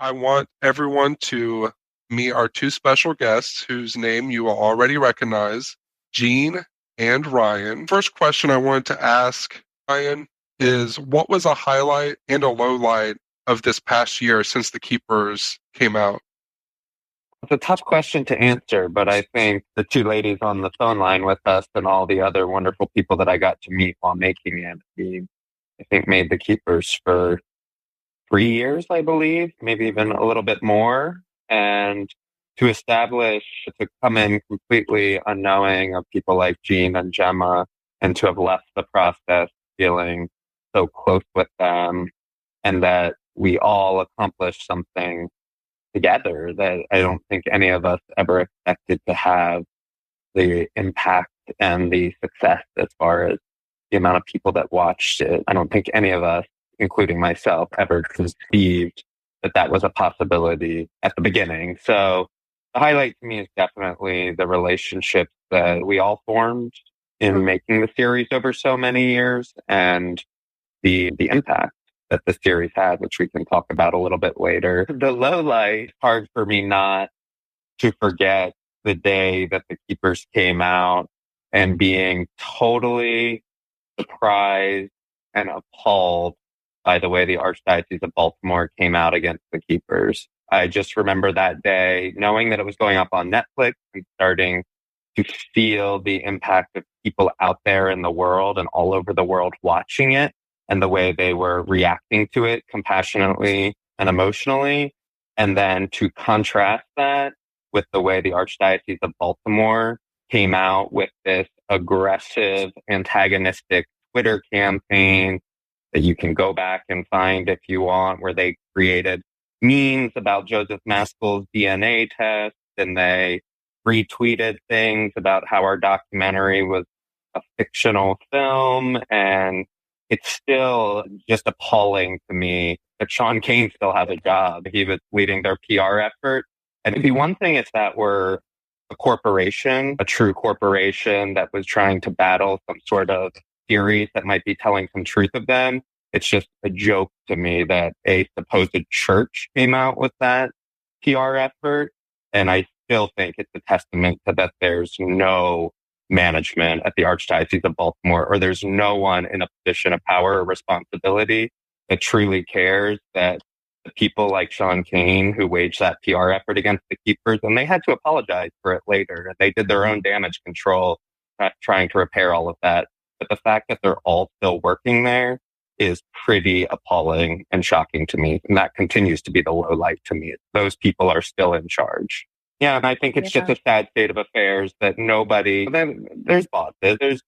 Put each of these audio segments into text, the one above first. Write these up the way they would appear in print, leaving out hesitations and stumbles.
I want everyone to meet our two special guests whose name you will already recognize, Jean and Ryan. First question I wanted to ask Ryan is, what was a highlight and a low light of this past year since The Keepers came out? It's a tough question to answer, but I think the two ladies on the phone line with us and all the other wonderful people that I got to meet while making it, I think made The Keepers for 3 years, I believe, maybe even a little bit more. And to come in completely unknowing of people like Jean and Gemma, and to have left the process feeling so close with them, and that we all accomplished something together that I don't think any of us ever expected to have the impact and the success as far as the amount of people that watched it. I don't think any of us, including myself, ever conceived that that was a possibility at the beginning. So the highlight to me is definitely the relationships that we all formed in making the series over so many years, and the impact that the series had, which we can talk about a little bit later. The low light, hard for me not to forget the day that The Keepers came out and being totally surprised and appalled by the way the Archdiocese of Baltimore came out against The Keepers. I just remember that day knowing that it was going up on Netflix and starting to feel the impact of people out there in the world and all over the world watching it, and the way they were reacting to it compassionately and emotionally. And then to contrast that with the way the Archdiocese of Baltimore came out with this aggressive, antagonistic Twitter campaign that you can go back and find if you want, where they created memes about Joseph Maskell's DNA test, and they retweeted things about how our documentary was a fictional film. And it's still just appalling to me that Sean Cain still has a job. He was leading their PR effort. And the one thing is that we're a corporation, a true corporation that was trying to battle some sort of theories that might be telling some truth of them. It's just a joke to me that a supposed church came out with that PR effort. And I still think it's a testament to that there's no management at the Archdiocese of Baltimore, or there's no one in a position of power or responsibility that truly cares that the people like Sean Cain who waged that PR effort against The Keepers, and they had to apologize for it later. They did their own damage control, trying to repair all of that. But the fact that they're all still working there is pretty appalling and shocking to me. And that continues to be the low light to me. Those people are still in charge. Yeah, and I think it's just a sad state of affairs that nobody, then there's bosses,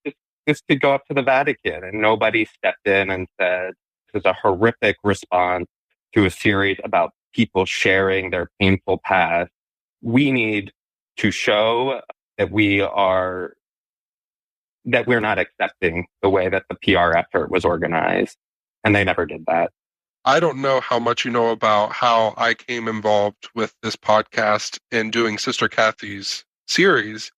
this could go up to the Vatican, and nobody stepped in and said, this is a horrific response to a series about people sharing their painful past. We need to show that we're not accepting the way that the PR effort was organized. And they never did that. I don't know how much you know about how I came involved with this podcast and doing Sister Cathy's series.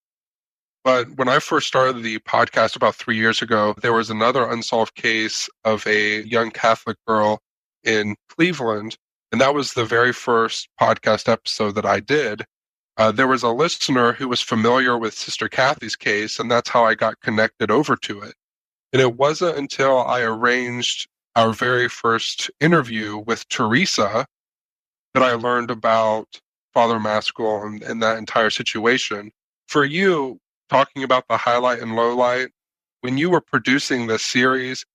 But when I first started the podcast about 3 years ago, there was another unsolved case of a young Catholic girl in Cleveland. And that was the very first podcast episode that I did. There was a listener who was familiar with Sister Cathy's case, and that's how I got connected over to it. And it wasn't until I arranged our very first interview with Teresa that I learned about Father Maskell and that entire situation. For you, talking about the highlight and low light, when you were producing this series,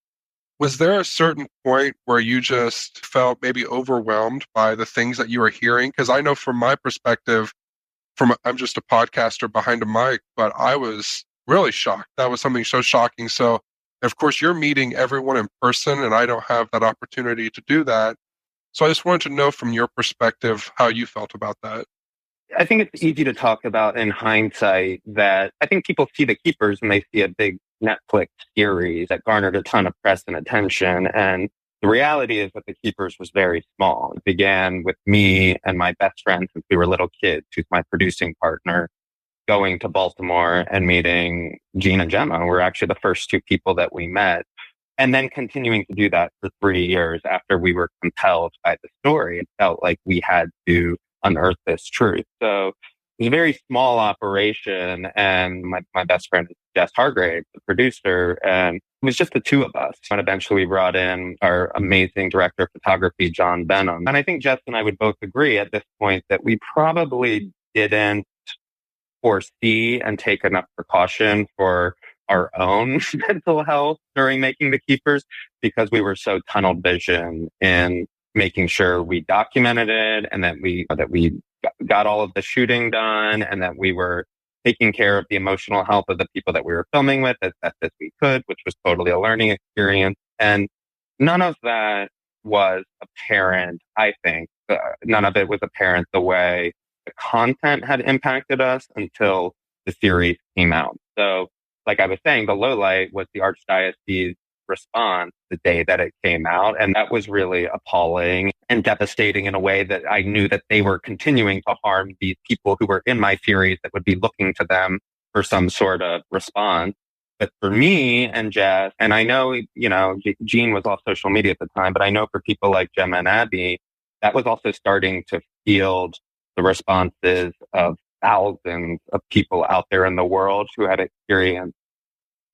was there a certain point where you just felt maybe overwhelmed by the things that you were hearing? Because I know from my perspective, I'm just a podcaster behind a mic, but I was really shocked. That was something so shocking. So, of course, you're meeting everyone in person, and I don't have that opportunity to do that. So I just wanted to know from your perspective how you felt about that. I think it's easy to talk about in hindsight that I think people see The Keepers and they see a big Netflix series that garnered a ton of press and attention. And the reality is that The Keepers was very small. It began with me and my best friend since we were little kids, who's my producing partner, going to Baltimore and meeting Jean and Gemma. We're actually the first two people that we met. And then continuing to do that for 3 years after we were compelled by the story, it felt like we had to unearth this truth. So it was a very small operation, and my best friend is Jess Hargrave, the producer, and it was just the two of us. And eventually we brought in our amazing director of photography, John Benham. And I think Jess and I would both agree at this point that we probably didn't foresee and take enough precaution for our own mental health during making the keepers, because we were so tunnel vision in making sure we documented it, and that we got all of the shooting done, and that we were taking care of the emotional health of the people that we were filming with as best as we could, which was totally a learning experience. And none of that was apparent, I think. None of it was apparent the way the content had impacted us until the series came out. So, like I was saying, the low light was the Archdiocese response the day that it came out. And that was really appalling and devastating in a way that I knew that they were continuing to harm these people who were in my series that would be looking to them for some sort of response. But for me and Jess, and I know, Jean was off social media at the time, but I know for people like Gemma and Abby, that was also starting to field the responses of thousands of people out there in the world who had experienced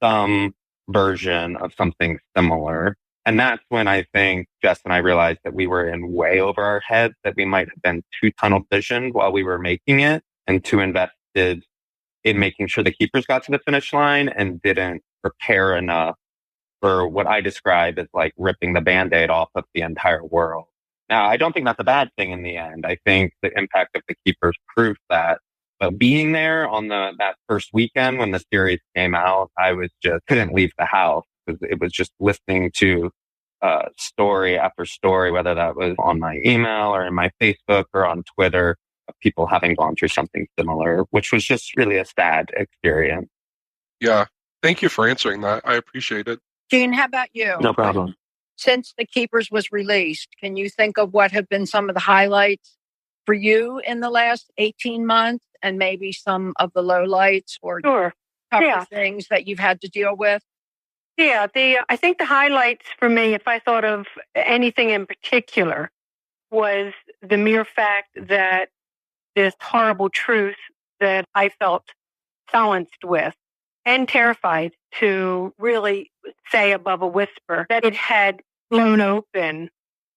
some version of something similar. And that's when I think Jess and I realized that we were in way over our heads, that we might have been too tunnel visioned while we were making it, and too invested in making sure the keepers got to the finish line, and didn't prepare enough for what I describe as like ripping the Band-Aid off of the entire world. Now, I don't think that's a bad thing in the end. I think the impact of the keepers proved that. But being there on that first weekend when the series came out, I was just couldn't leave the house, because it was just listening to story after story, whether that was on my email or in my Facebook or on Twitter, of people having gone through something similar, which was just really a sad experience. Yeah. Thank you for answering that. I appreciate it. Jean, how about you? No problem. Since The Keepers was released, can you think of what have been some of the highlights for you in the last 18 months, and maybe some of the lowlights or tougher things that you've had to deal with? Yeah, I think the highlights for me, if I thought of anything in particular, was the mere fact that this horrible truth that I felt silenced with and terrified to really say above a whisper, that it had blown open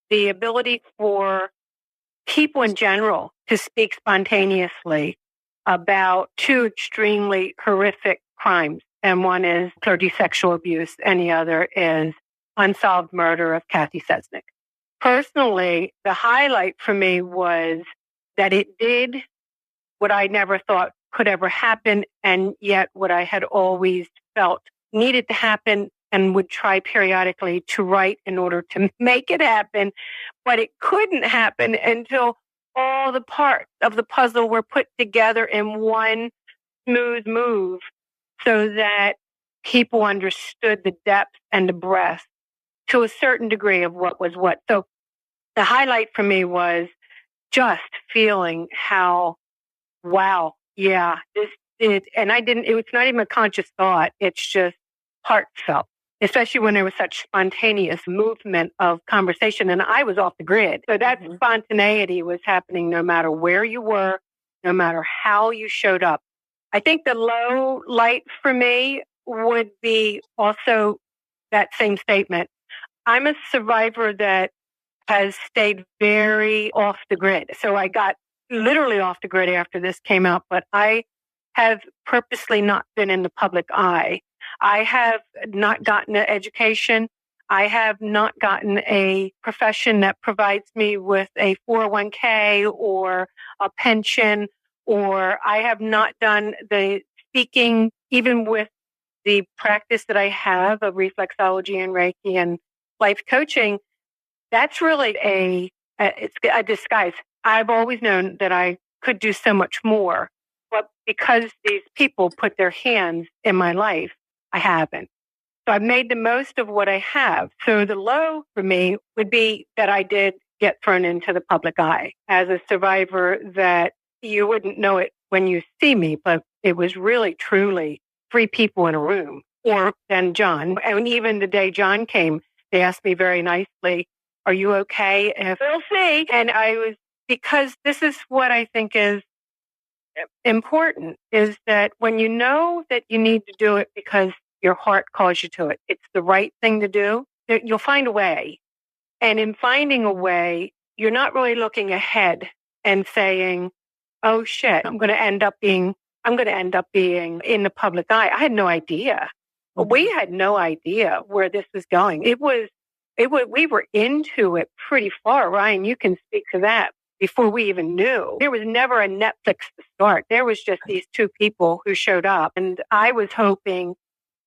the ability for people in general to speak spontaneously about two extremely horrific crimes. And one is clergy sexual abuse, and the other is unsolved murder of Cathy Cesnik. Personally, the highlight for me was that it did what I never thought could ever happen, and yet what I had always felt needed to happen and would try periodically to write in order to make it happen. But it couldn't happen until all the parts of the puzzle were put together in one smooth move, so that people understood the depth and the breadth to a certain degree of what was what. So the highlight for me was just feeling how, wow, yeah, it was not even a conscious thought. It's just heartfelt, especially when there was such spontaneous movement of conversation, and I was off the grid. So that spontaneity was happening no matter where you were, no matter how you showed up. I think the low light for me would be also that same statement. I'm a survivor that has stayed very off the grid. So I got literally off the grid after this came out, but I have purposely not been in the public eye. I have not gotten an education. I have not gotten a profession that provides me with a 401k or a pension, or I have not done the speaking, even with the practice that I have of reflexology and Reiki and life coaching. That's really it's a disguise. I've always known that I could do so much more, but because these people put their hands in my life, I haven't. So I've made the most of what I have. So the low for me would be that I did get thrown into the public eye as a survivor, that you wouldn't know it when you see me, but it was really, truly 3 people in a room or than John. And even the day John came, they asked me very nicely, "Are you okay?" If we'll see. And because this is what I think is important, is that when you know that you need to do it because your heart calls you to it, it's the right thing to do, you'll find a way. And in finding a way, you're not really looking ahead and saying, "Oh shit, I'm going to end up being in the public eye." I had no idea. We had no idea where this was going. We were into it pretty far. Ryan, you can speak to that. Before we even knew, there was never a Netflix to start. There was just these two people who showed up. And I was hoping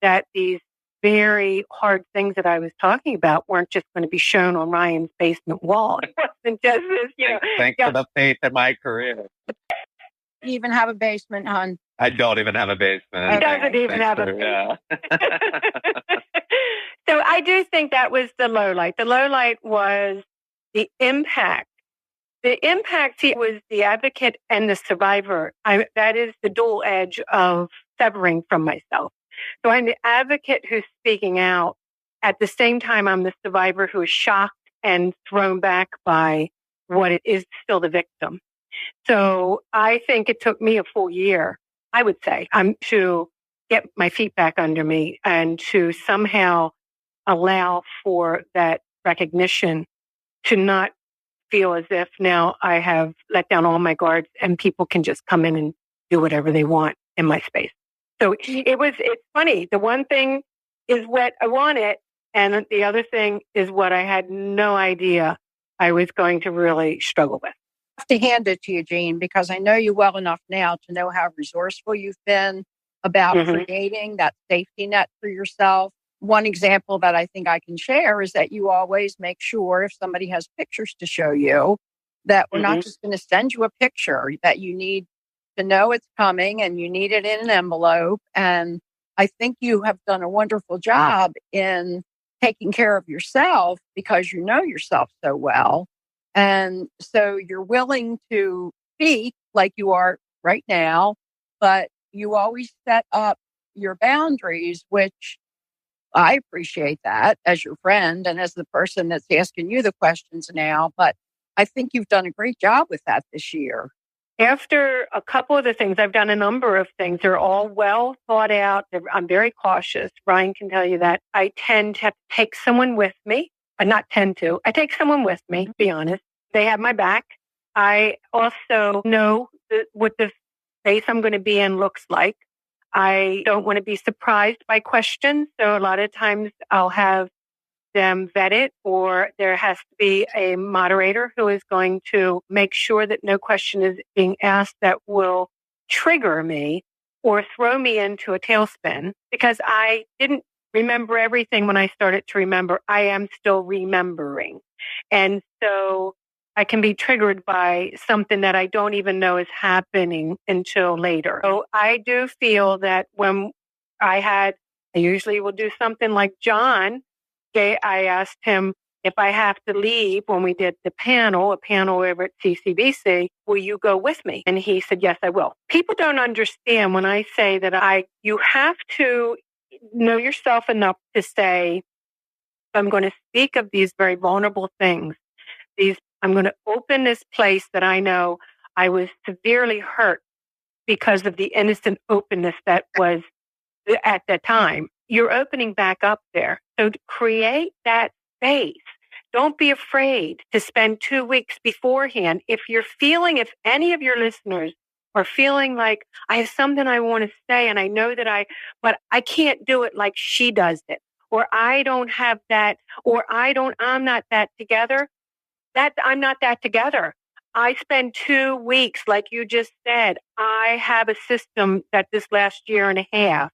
that these very hard things that I was talking about weren't just going to be shown on Ryan's basement wall. It wasn't just this, Thanks for the faith in my career. You even have a basement, hon? I don't even have a basement. He doesn't even have a basement. Yeah. So I do think that was the low light. The low light was the impact. The impact was the advocate and the survivor. That is the dual edge of severing from myself. So I'm the advocate who's speaking out. At the same time, I'm the survivor who is shocked and thrown back by what it is, still the victim. So I think it took me a full year, I would say, to get my feet back under me and to somehow allow for that recognition, to not feel as if now I have let down all my guards and people can just come in and do whatever they want in my space. So it's funny. The one thing is what I wanted, and the other thing is what I had no idea I was going to really struggle with. I have to hand it to you, Jean, because I know you well enough now to know how resourceful you've been about creating that safety net for yourself. One example that I think I can share is that you always make sure if somebody has pictures to show you, that we're not just going to send you a picture, that you need to know it's coming and you need it in an envelope. And I think you have done a wonderful job in taking care of yourself because you know yourself so well. And so you're willing to speak like you are right now, but you always set up your boundaries, which I appreciate that as your friend and as the person that's asking you the questions now. But I think you've done a great job with that this year. After a couple of the things, I've done a number of things. They're all well thought out. I'm very cautious. Ryan can tell you that. I tend to take someone with me. I take someone with me, to be honest. They have my back. I also know what the space I'm going to be in looks like. I don't want to be surprised by questions. So a lot of times I'll have them vetted, or there has to be a moderator who is going to make sure that no question is being asked that will trigger me or throw me into a tailspin, because I didn't remember everything when I started to remember. I am still remembering. And so I can be triggered by something that I don't even know is happening until later. So I do feel that when I usually will do something like John. I asked him if I have to leave when we did a panel over at CCBC, will you go with me? And he said, yes, I will. People don't understand when I say that you have to know yourself enough to say, I'm going to speak of these very vulnerable things. I'm going to open this place that I know I was severely hurt because of the innocent openness that was at that time. You're opening back up there. So to create that space, don't be afraid to spend 2 weeks beforehand. If any of your listeners are feeling like I have something I want to say and I know but I can't do it like she does it, or I don't have that, or I'm not that together. I'm not that together. I spend 2 weeks, like you just said. I have a system that this last year and a half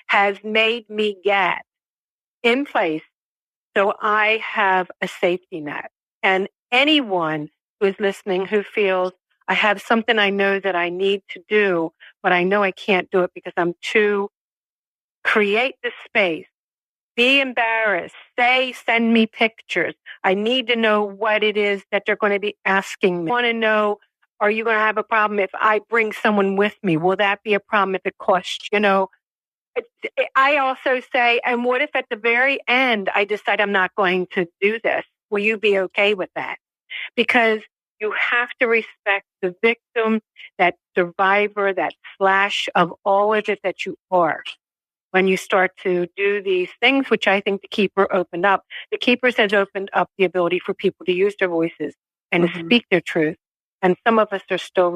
has made me get in place. So I have a safety net. And anyone who is listening who feels I have something I know that I need to do, but I know I can't do it because I'm too, create the space. Be embarrassed. Send me pictures. I need to know what it is that they're going to be asking me. I want to know, are you going to have a problem if I bring someone with me? Will that be a problem if it costs, I also say, and what if at the very end I decide I'm not going to do this? Will you be okay with that? Because you have to respect the victim, that survivor, that flash of all of it that you are. When you start to do these things, which I think the Keeper opened up, the Keepers has opened up the ability for people to use their voices and to speak their truth. And some of us are still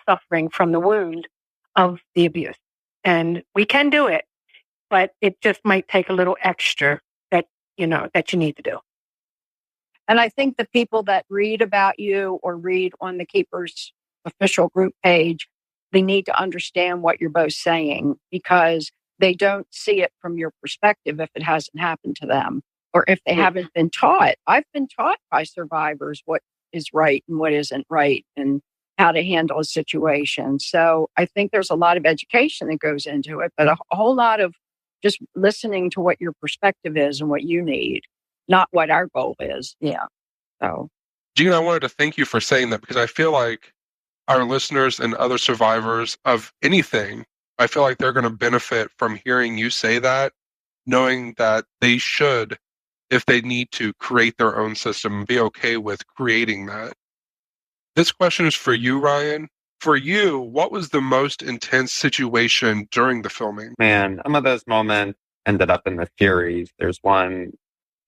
suffering from the wound of the abuse. And we can do it, but it just might take a little extra that you need to do. And I think the people that read about you or read on the Keeper's official group page, they need to understand what you're both saying, because they don't see it from your perspective if it hasn't happened to them, or if they haven't been taught. I've been taught by survivors what is right and what isn't right and how to handle a situation. So I think there's a lot of education that goes into it, but a whole lot of just listening to what your perspective is and what you need, not what our goal is. Yeah. So, Jean, I wanted to thank you for saying that, because I feel like our listeners and other survivors of anything, I feel like they're going to benefit from hearing you say that, knowing that they should, if they need to, create their own system and be okay with creating that. This question is for you, Ryan. For you, what was the most intense situation during the filming? Man, some of those moments ended up in the series. There's one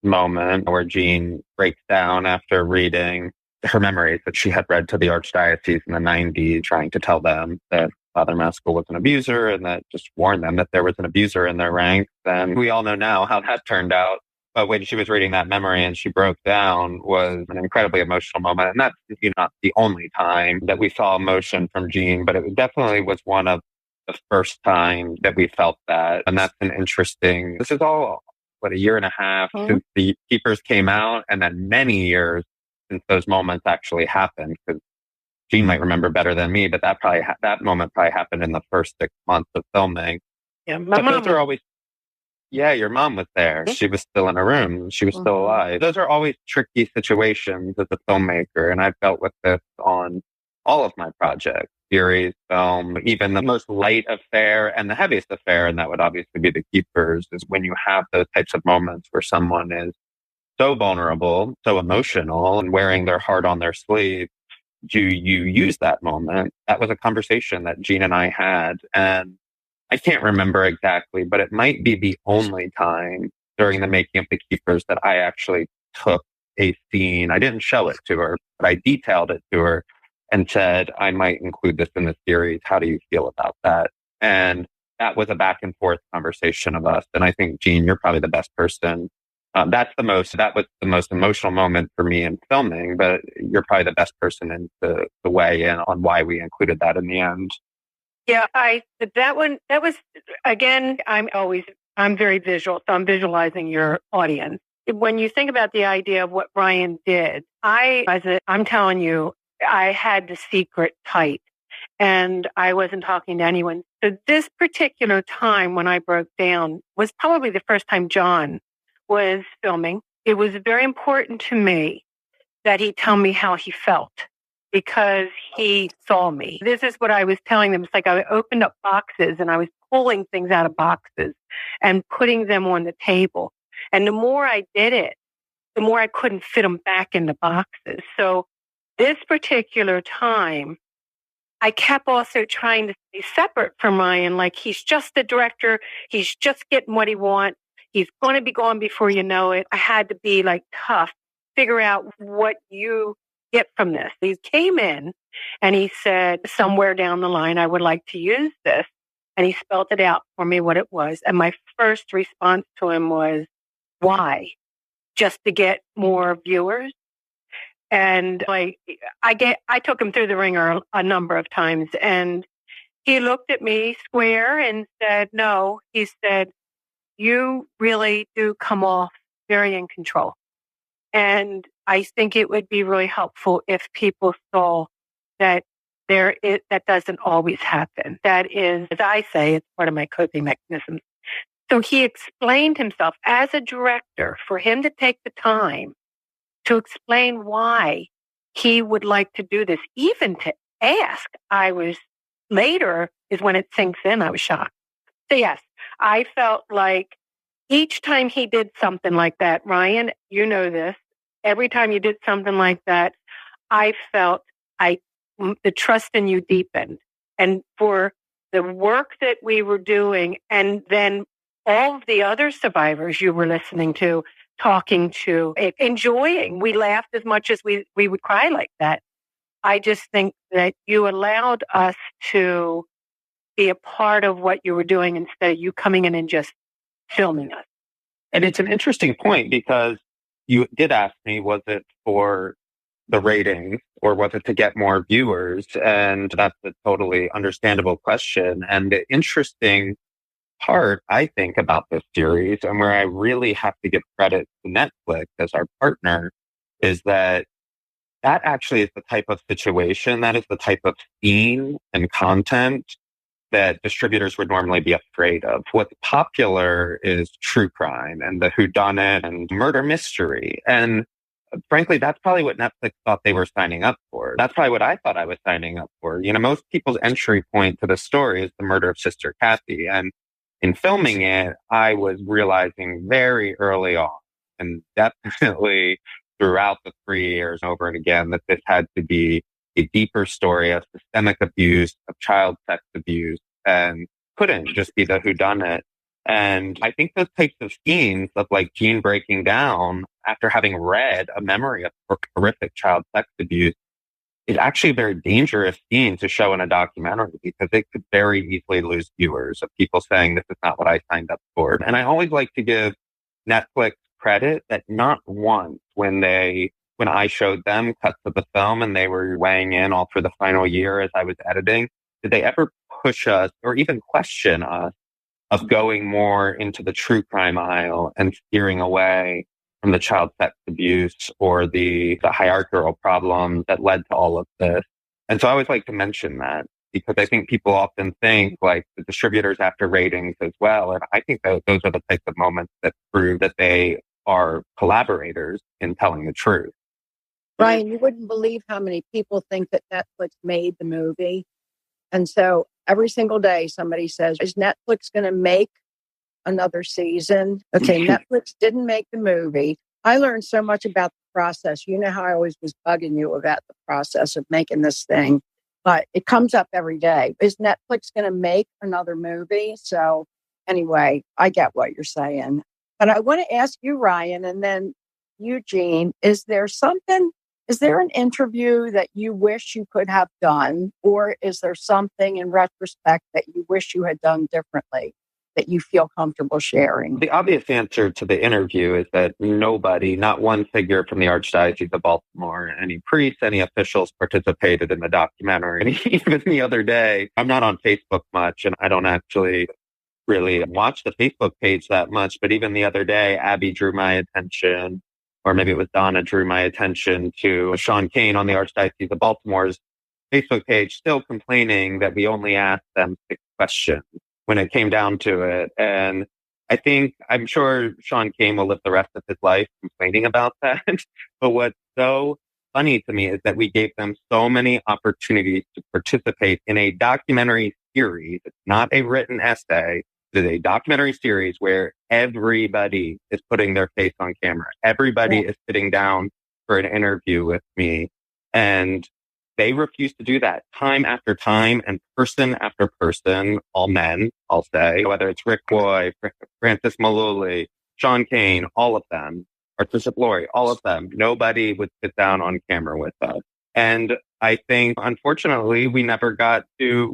moment where Jean breaks down after reading her memories that she had read to the Archdiocese in the 90s, trying to tell them that Father Maskell was an abuser and that just warned them that there was an abuser in their ranks. And we all know now how that turned out. But when she was reading that memory and she broke down was an incredibly emotional moment. And that's not the only time that we saw emotion from Jean, but it definitely was one of the first time that we felt that. And that's an interesting, this is all, a year and a half since the Keepers came out, and then many years since those moments actually happened. Because Jean might remember better than me, but that moment probably happened in the first 6 months of filming. Yeah, my mom are always. Yeah, your mom was there. She was still in a room. She was still alive. Those are always tricky situations as a filmmaker, and I've dealt with this on all of my projects, series, film, even the most light affair and the heaviest affair, and that would obviously be the Keepers, is when you have those types of moments where someone is so vulnerable, so emotional, and wearing their heart on their sleeve. Do you use that moment? That was a conversation that Jean and I had, and I can't remember exactly, but it might be the only time during the making of The Keepers that I actually took a scene. I didn't show it to her, but I detailed it to her and said, I might include this in the series. How do you feel about that? And that was a back and forth conversation of us. And I think, Jean, you're probably the best person. That was the most emotional moment for me in filming, but you're probably the best person to weigh in on why we included that in the end. Yeah, that was, again, I'm very visual, so I'm visualizing your audience. When you think about the idea of what Ryan did, I'm telling you, I had the secret tight and I wasn't talking to anyone. So this particular time when I broke down was probably the first time John was filming. It was very important to me that he tell me how he felt, because he saw me. This is what I was telling them. It's like I opened up boxes and I was pulling things out of boxes and putting them on the table. And the more I did it, the more I couldn't fit them back in the boxes. So this particular time, I kept also trying to stay separate from Ryan. Like, he's just the director. He's just getting what he wants. He's going to be gone before you know it. I had to be like tough, figure out what you get from this. He came in and he said, somewhere down the line, I would like to use this. And he spelled it out for me what it was. And my first response to him was, why? Just to get more viewers? And I took him through the ringer a number of times, and he looked at me square and said, no. He said, you really do come off very in control. And I think it would be really helpful if people saw that that doesn't always happen. That is, as I say, it's part of my coping mechanism. So he explained himself as a director, for him to take the time to explain why he would like to do this, even to ask. Later is when it sinks in, I was shocked. So yes, I felt like each time he did something like that, Ryan, you know this, every time you did something like that, I felt the trust in you deepened. And for the work that we were doing, and then all of the other survivors you were listening to, talking to, enjoying, we laughed as much as we would cry like that. I just think that you allowed us to be a part of what you were doing instead of you coming in and just filming us. And it's an interesting point because you did ask me, was it for the ratings or was it to get more viewers? And that's a totally understandable question. And the interesting part, I think, about this series, and where I really have to give credit to Netflix as our partner, is that actually is the type of situation, that is the type of scene and content that distributors would normally be afraid of. What's popular is true crime and the whodunit and murder mystery. And frankly, that's probably what Netflix thought they were signing up for. That's probably what I thought I was signing up for. You know, most people's entry point to the story is the murder of Sister Cathy. And in filming it, I was realizing very early on, and definitely throughout the 3 years over and again, that this had to be a deeper story of systemic abuse, of child sex abuse, and couldn't just be the whodunit. And I think those types of scenes of like Jean breaking down after having read a memory of horrific child sex abuse is actually a very dangerous scene to show in a documentary because it could very easily lose viewers of people saying this is not what I signed up for. And I always like to give Netflix credit that not once when I showed them cuts of the film and they were weighing in all through the final year as I was editing, did they ever push us or even question us of going more into the true crime aisle and steering away from the child sex abuse or the hierarchical problems that led to all of this. And so I always like to mention that because I think people often think like the distributors after ratings as well. And I think that those are the types of moments that prove that they are collaborators in telling the truth. Ryan, you wouldn't believe how many people think that Netflix made the movie. And so every single day somebody says, is Netflix going to make another season? Okay, Netflix didn't make the movie. I learned so much about the process. You know how I always was bugging you about the process of making this thing, but it comes up every day. Is Netflix going to make another movie? So anyway, I get what you're saying. But I want to ask you, Ryan, and then you, Jean, is there an interview that you wish you could have done, or is there something in retrospect that you wish you had done differently that you feel comfortable sharing? The obvious answer to the interview is that nobody, not one figure from the Archdiocese of Baltimore, any priests, any officials participated in the documentary. And even the other day, I'm not on Facebook much, and I don't actually really watch the Facebook page that much, but even the other day, Abby drew my attention, or maybe it was Donna drew my attention to Sean Kane on the Archdiocese of Baltimore's Facebook page, still complaining that we only asked them 6 questions when it came down to it. And I'm sure Sean Kane will live the rest of his life complaining about that. But what's so funny to me is that we gave them so many opportunities to participate in a documentary series. It's not a written essay. It's a documentary series where everybody is putting their face on camera. Everybody is sitting down for an interview with me. And they refuse to do that time after time and person after person, all men, I'll say, whether it's Rick Roy, Francis Maluli, Sean Kane, all of them, Archbishop Laurie, all of them. Nobody would sit down on camera with us. And I think, unfortunately, we never got to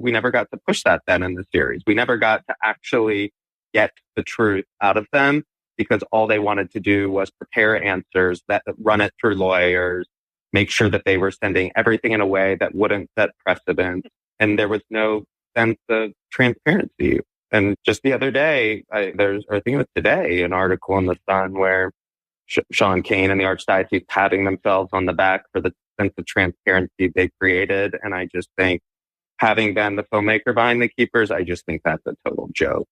push that then in the series. We never got to actually get the truth out of them because all they wanted to do was prepare answers that run it through lawyers, make sure that they were sending everything in a way that wouldn't set precedent. And there was no sense of transparency. And just the other day, I think it was today, an article in The Sun where Sean Kane and the Archdiocese patting themselves on the back for the sense of transparency they created. And I just think, having been the filmmaker behind The Keepers, I just think that's a total joke.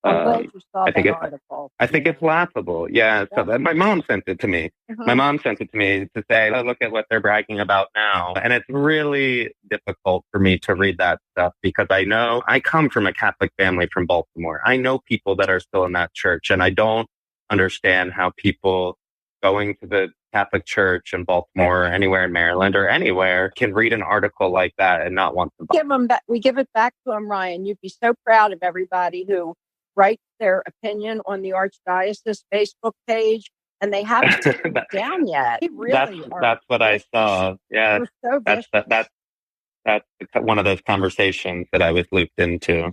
I'm glad you saw I think that it's article. I think it's laughable. Yeah. So my mom sent it to me. My mom sent it to me to say, oh, look at what they're bragging about now. And it's really difficult for me to read that stuff because I know I come from a Catholic family from Baltimore. I know people that are still in that church, and I don't understand how people going to the Catholic Church in Baltimore or anywhere in Maryland or anywhere can read an article like that and not want to buy. We give it back to them, Ryan. You'd be so proud of everybody who writes their opinion on the Archdiocese Facebook page, and they haven't taken it down yet. That's what I saw. Yeah, so that's one of those conversations that I was looped into.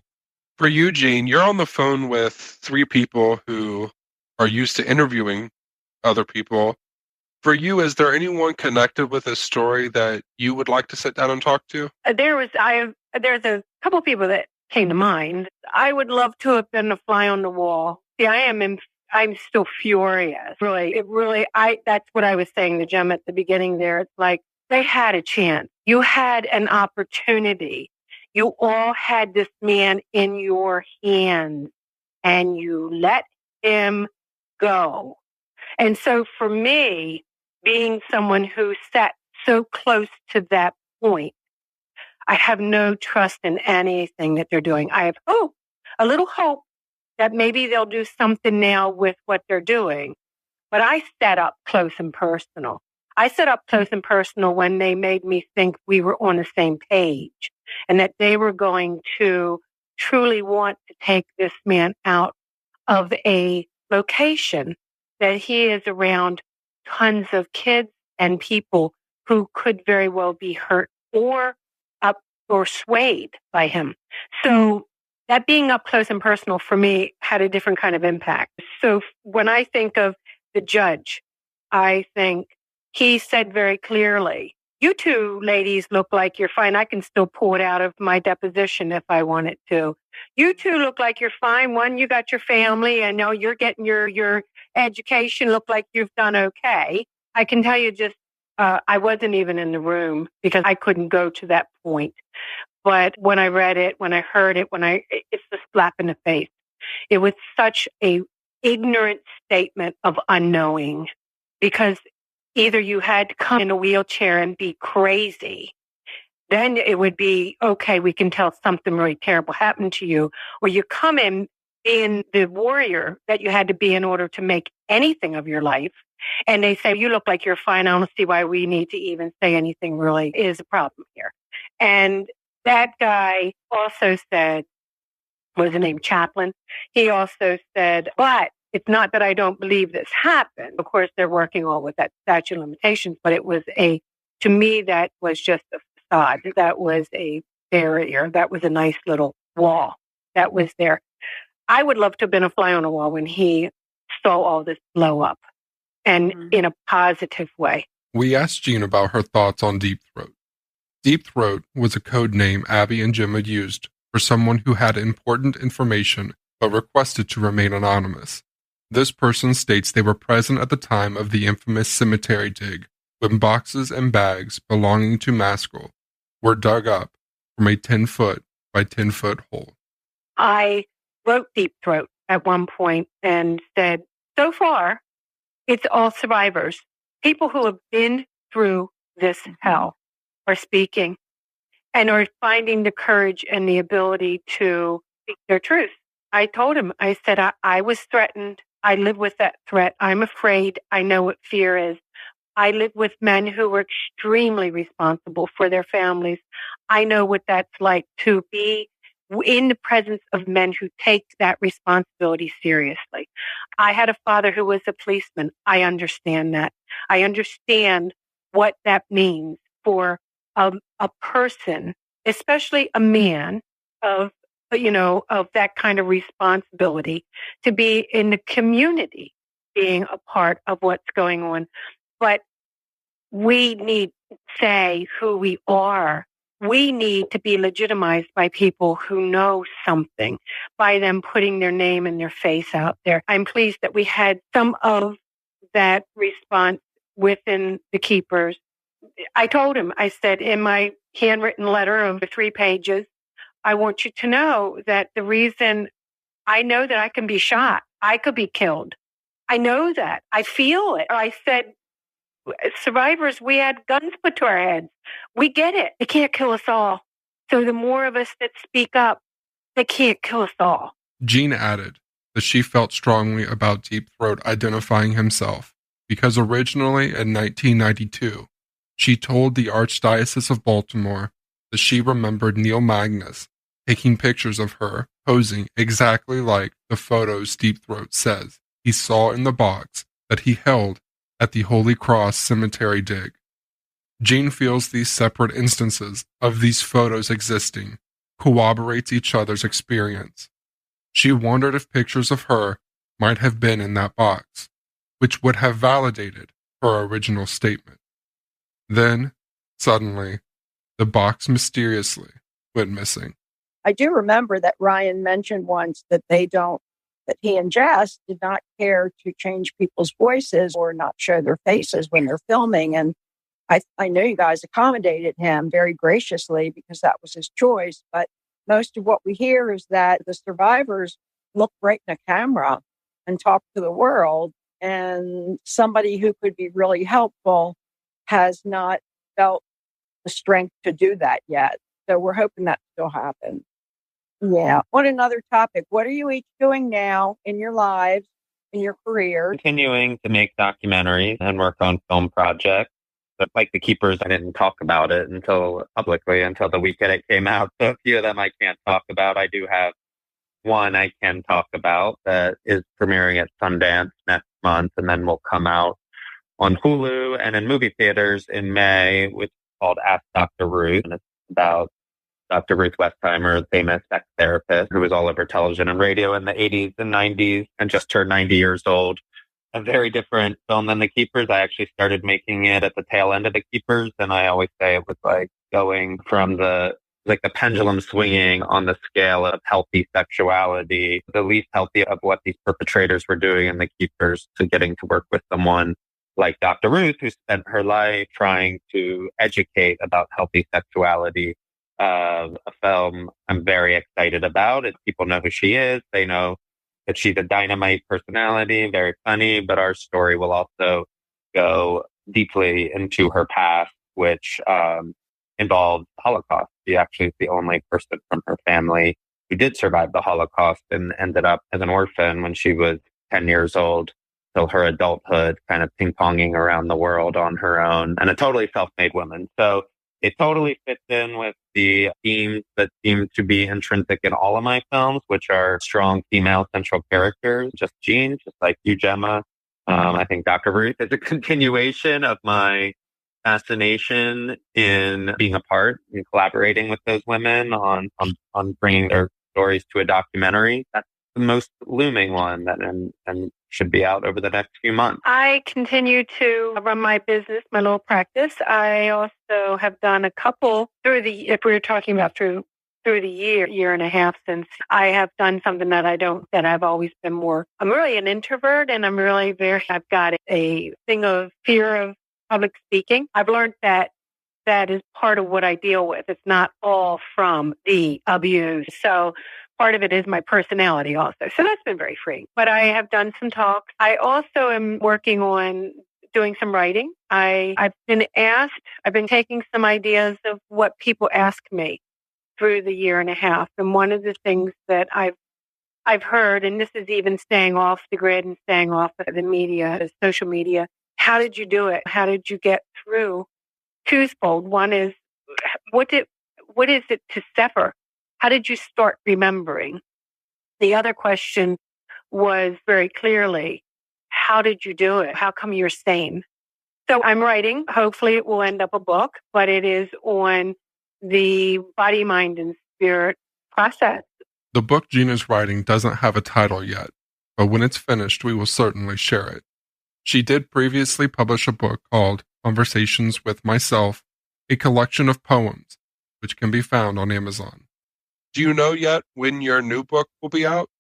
For you, Jane, you're on the phone with 3 people who are used to interviewing other people. For you, is there anyone connected with this story that you would like to sit down and talk to? There's a couple of people that came to mind. I would love to have been a fly on the wall. See, I'm still furious. That's what I was saying to Jem at the beginning there. It's like they had a chance. You had an opportunity. You all had this man in your hands and you let him go. And so for me, being someone who sat so close to that point, I have no trust in anything that they're doing. I have hope, a little hope that maybe they'll do something now with what they're doing. But I sat up close and personal. I sat up close and personal when they made me think we were on the same page and that they were going to truly want to take this man out of a location that he is around tons of kids and people who could very well be hurt or swayed by him. So that being up close and personal for me had a different kind of impact. So when I think of the judge, I think he said very clearly, you 2 ladies look like you're fine. I can still pull it out of my deposition if I wanted to. You 2 look like you're fine. One, you got your family and now you're getting your education. Look like you've done okay. I can tell you just, I wasn't even in the room because I couldn't go to that point. But when I read it, when I heard it, it's a slap in the face. It was such a ignorant statement of unknowing because either you had to come in a wheelchair and be crazy. Then it would be, okay, we can tell something really terrible happened to you. Or you come in being the warrior that you had to be in order to make anything of your life. And they say, you look like you're fine. I don't see why we need to even say anything really is a problem here. And that guy also said, was the name Chaplin? He also said, but it's not that I don't believe this happened. Of course, they're working all with that statute of limitations, but it was to me, that was just a facade. That was a barrier. That was a nice little wall that was there. I would love to have been a fly on the wall when he saw all this blow up and in a positive way. We asked Jean about her thoughts on Deep Throat. Deep Throat was a code name Abby and Jim had used for someone who had important information but requested to remain anonymous. This person states they were present at the time of the infamous cemetery dig when boxes and bags belonging to Maskell were dug up from a 10-foot by 10-foot hole. I wrote Deep Throat at one point and said, so far, it's all survivors, people who have been through this hell are speaking and are finding the courage and the ability to speak their truth. I told him, I said, I was threatened. I live with that threat. I'm afraid. I know what fear is. I live with men who were extremely responsible for their families. I know what that's like to be in the presence of men who take that responsibility seriously. I had a father who was a policeman. I understand that. I understand what that means for a person, especially a man of that kind of responsibility, to be in the community, being a part of what's going on. But we need to say who we are. We need to be legitimized by people who know something, by them putting their name and their face out there. I'm pleased that we had some of that response within the keepers. I told him, I said, in my handwritten letter of 3 pages, I want you to know that the reason I know that I can be shot. I could be killed. I know that. I feel it. I said, survivors, we had guns put to our heads. We get it. They can't kill us all. So the more of us that speak up, they can't kill us all. Jean added that she felt strongly about Deep Throat identifying himself because originally in 1992, she told the Archdiocese of Baltimore that she remembered Neil Magnus taking pictures of her posing exactly like the photos Deep Throat says he saw in the box that he held at the Holy Cross Cemetery dig. Jean feels these separate instances of these photos existing corroborates each other's experience. She wondered if pictures of her might have been in that box, which would have validated her original statement. Then, suddenly, the box mysteriously went missing. I do remember that Ryan mentioned once that that he and Jess did not care to change people's voices or not show their faces when they're filming. And I know you guys accommodated him very graciously because that was his choice. But most of what we hear is that the survivors look right in the camera and talk to the world. And somebody who could be really helpful has not felt the strength to do that yet. So we're hoping that still happens. Yeah. On another topic, what are you each doing now in your lives, in your career? Continuing to make documentaries and work on film projects. But like The Keepers, I didn't talk about it publicly until the weekend it came out. So a few of them I can't talk about. I do have one I can talk about that is premiering at Sundance next month and then will come out on Hulu and in movie theaters in May, which is called Ask Dr. Ruth. And it's about Dr. Ruth Westheimer, famous sex therapist who was all over television and radio in the 80s and 90s and just turned 90 years old. A very different film than The Keepers. I actually started making it at the tail end of The Keepers, and I always say it was like going from the pendulum swinging on the scale of healthy sexuality, the least healthy of what these perpetrators were doing in The Keepers, to getting to work with someone like Dr. Ruth, who spent her life trying to educate about healthy sexuality. A film I'm very excited about. People know who she is. They know that she's a dynamite personality, very funny, but our story will also go deeply into her past, which involves the Holocaust. She actually is the only person from her family who did survive the Holocaust and ended up as an orphan when she was 10 years old till her adulthood, kind of ping-ponging around the world on her own, and a totally self-made woman. So it totally fits in with the themes that seem to be intrinsic in all of my films, which are strong female central characters, just Jean, just like you, Gemma. I think Dr. Ruth is a continuation of my fascination in being a part and collaborating with those women on bringing their stories to a documentary. That's the most looming one that and should be out over the next few months. I continue to run my business, my little practice. I also have done a couple if we were talking about through the year and a half since I have done something that I've always been more. I'm really an introvert and I've got a thing of fear of public speaking. I've learned that is part of what I deal with. It's not all from the abuse. So part of it is my personality also. So that's been very freeing. But I have done some talks. I also am working on doing some writing. I've been taking some ideas of what people ask me through the year and a half. And one of the things that I've heard, and this is even staying off the grid and staying off of the media, social media, how did you do it? How did you get through? Twofold. One is, what is it to suffer? How did you start remembering? The other question was very clearly, how did you do it? How come you're sane? So I'm writing. Hopefully it will end up a book, but it is on the body, mind, and spirit process. The book Jean is writing doesn't have a title yet, but when it's finished, we will certainly share it. She did previously publish a book called Conversations with Myself, a collection of poems, which can be found on Amazon. Do you know yet when your new book will be out?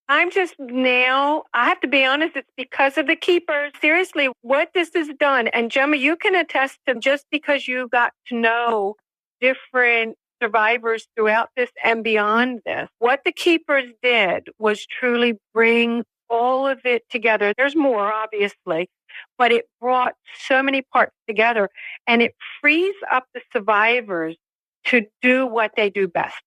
I'm just now, I have to be honest, it's because of The Keepers. Seriously, what this has done, and Gemma, you can attest to just because you got to know different survivors throughout this and beyond this. What the keepers did was truly bring all of it together. There's more, obviously, but it brought so many parts together, and it frees up the survivors to do what they do best.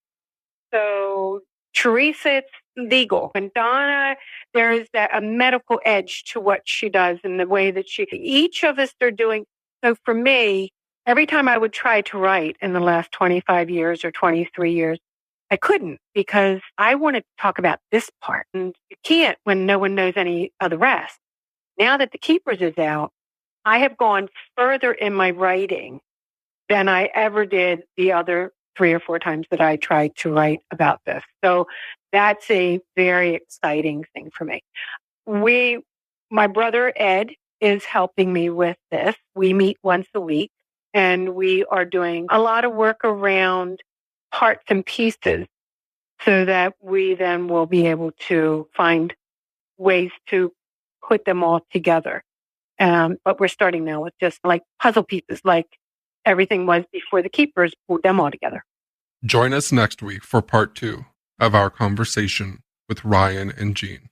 So Teresa, it's legal. And Donna, there is a medical edge to what she does and the way that each of us are doing. So for me, every time I would try to write in the last 25 years or 23 years, I couldn't, because I wanted to talk about this part. And you can't when no one knows any of the rest. Now that The Keepers is out, I have gone further in my writing than I ever did the other 3 or 4 times that I tried to write about this. So that's a very exciting thing for me. My brother Ed is helping me with this. We meet once a week, and we are doing a lot of work around parts and pieces so that we then will be able to find ways to put them all together. But we're starting now with just like puzzle pieces, like everything was before The Keepers, put them all together. Join us next week for part 2 of our conversation with Ryan and Jean.